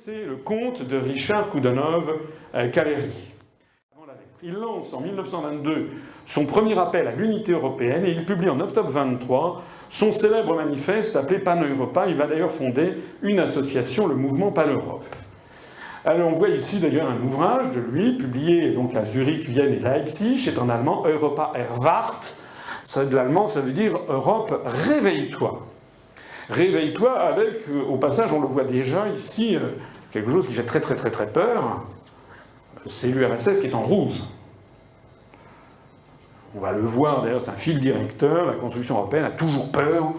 C'est le conte de Richard Coudenhove-Caléry. Il lance en 1922 son premier appel à l'unité européenne et il publie en octobre 1923 son célèbre manifeste appelé Pan-Europa. Il va d'ailleurs fonder une association, le mouvement Pan-Europe. Alors on voit ici d'ailleurs un ouvrage de lui, publié donc à Zurich, Vienne et Leipzig, c'est en allemand Europa erwacht. Ça, de l'allemand, ça veut dire Europe, réveille-toi. Réveille-toi avec, au passage, on le voit déjà ici, quelque chose qui fait très très très très peur. C'est l'URSS qui est en rouge. On va le voir, d'ailleurs, c'est un fil directeur. La construction européenne a toujours peur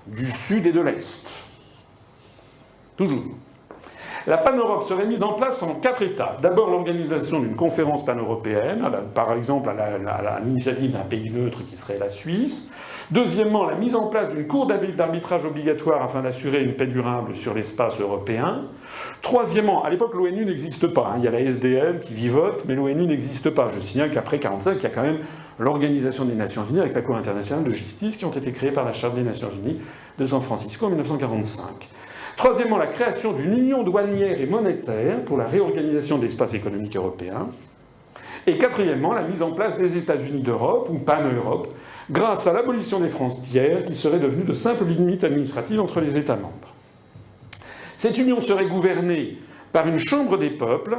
du Sud et de l'Est. Toujours. La Pan-Europe serait mise en place en 4 étapes. D'abord, l'organisation d'une conférence pan-européenne, par exemple à l'initiative d'un pays neutre qui serait la Suisse. Deuxièmement, la mise en place d'une cour d'arbitrage obligatoire afin d'assurer une paix durable sur l'espace européen. Troisièmement, à l'époque, l'ONU n'existe pas. Il y a la SDN qui vivote, mais l'ONU n'existe pas. Je signale qu'après 1945, il y a quand même l'Organisation des Nations Unies avec la Cour internationale de justice qui ont été créées par la Charte des Nations Unies de San Francisco en 1945. Troisièmement, la création d'une union douanière et monétaire pour la réorganisation de l'espace économique européen. Et quatrièmement, la mise en place des États-Unis d'Europe, ou Pan-Europe, grâce à l'abolition des frontières qui seraient devenues de simples limites administratives entre les États membres. Cette union serait gouvernée par une Chambre des peuples,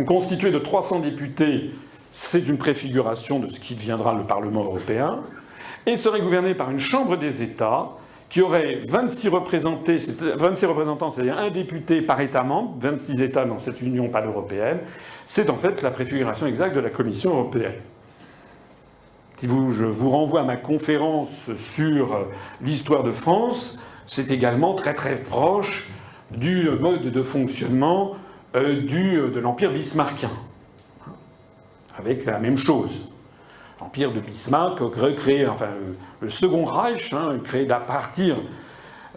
constituée de 300 députés, c'est une préfiguration de ce qui deviendra le Parlement européen, et serait gouvernée par une Chambre des États, qui aurait 26 représentants, c'est-à-dire un député par État membre, 26 États dans cette union pan-européenne. C'est en fait la préfiguration exacte de la Commission européenne. Je vous renvoie à ma conférence sur l'histoire de France, c'est également très très proche du mode de fonctionnement de l'Empire bismarckien, avec la même chose. L'Empire de Bismarck recréé, enfin le Second Reich, créé à partir...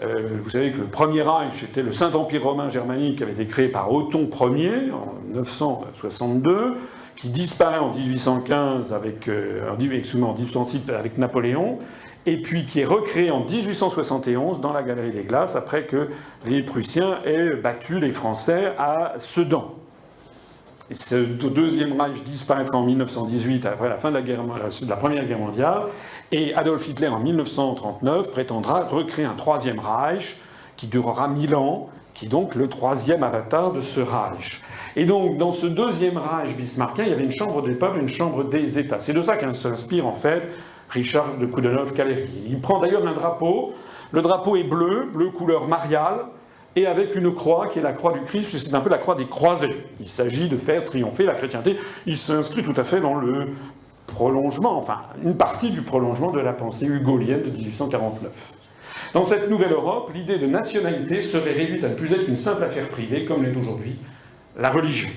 vous savez que le Premier Reich était le Saint-Empire romain germanique qui avait été créé par Othon Ier en 962, qui disparaît en 1815 avec Napoléon, et puis qui est recréé en 1871 dans la Galerie des Glaces après que les Prussiens aient battu les Français à Sedan. Et ce deuxième Reich disparaîtra en 1918, après la fin de la Première Guerre mondiale, et Adolf Hitler, en 1939, prétendra recréer un troisième Reich qui durera 1000 ans, qui est donc le troisième avatar de ce Reich. Et donc, dans ce deuxième Reich bismarckien, il y avait une chambre des peuples, une chambre des États. C'est de ça qu'elle s'inspire, en fait, Richard de Coudenhove-Caléry. Il prend d'ailleurs un drapeau. Le drapeau est bleu couleur mariale, et avec une croix qui est la croix du Christ, c'est un peu la croix des croisés. Il s'agit de faire triompher la chrétienté. Il s'inscrit tout à fait dans le prolongement, enfin une partie du prolongement de la pensée hugolienne de 1849. Dans cette nouvelle Europe, l'idée de nationalité serait réduite à ne plus être une simple affaire privée, comme l'est aujourd'hui la religion.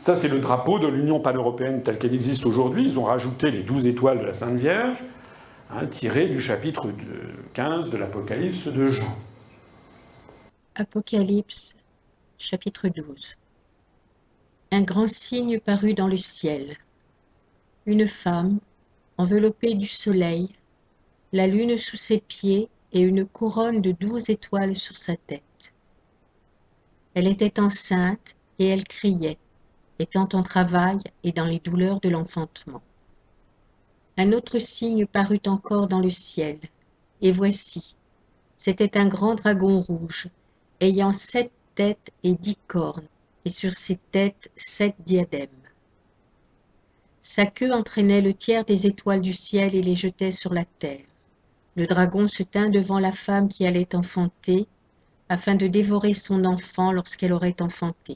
Ça, c'est le drapeau de l'Union pan-européenne telle qu'elle existe aujourd'hui. Ils ont rajouté les 12 étoiles de la Sainte Vierge, tirées du chapitre 15 de l'Apocalypse de Jean. Apocalypse, chapitre 12. Un grand signe parut dans le ciel. Une femme, enveloppée du soleil, la lune sous ses pieds et une couronne de 12 étoiles sur sa tête. Elle était enceinte et elle criait, étant en travail et dans les douleurs de l'enfantement. Un autre signe parut encore dans le ciel, et voici, c'était un grand dragon rouge, ayant 7 têtes et 10 cornes, et sur ses têtes 7 diadèmes. Sa queue entraînait le tiers des étoiles du ciel et les jetait sur la terre. Le dragon se tint devant la femme qui allait enfanter, afin de dévorer son enfant lorsqu'elle aurait enfanté.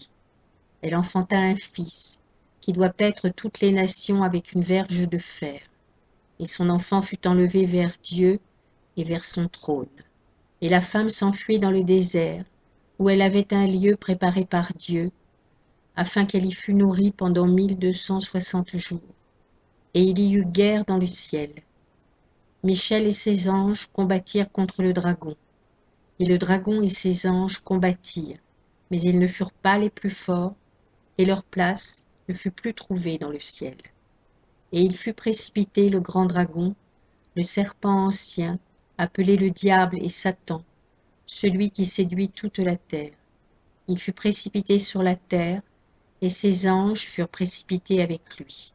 Elle enfanta un fils, qui doit paître toutes les nations avec une verge de fer. Et son enfant fut enlevé vers Dieu et vers son trône. Et la femme s'enfuit dans le désert, où elle avait un lieu préparé par Dieu, afin qu'elle y fût nourrie pendant 1260 jours. Et il y eut guerre dans le ciel. Michel et ses anges combattirent contre le dragon. Et le dragon et ses anges combattirent, mais ils ne furent pas les plus forts, et leur place ne fut plus trouvée dans le ciel. Et il fut précipité le grand dragon, le serpent ancien, appelé le diable et Satan, celui qui séduit toute la terre. Il fut précipité sur la terre, et ses anges furent précipités avec lui.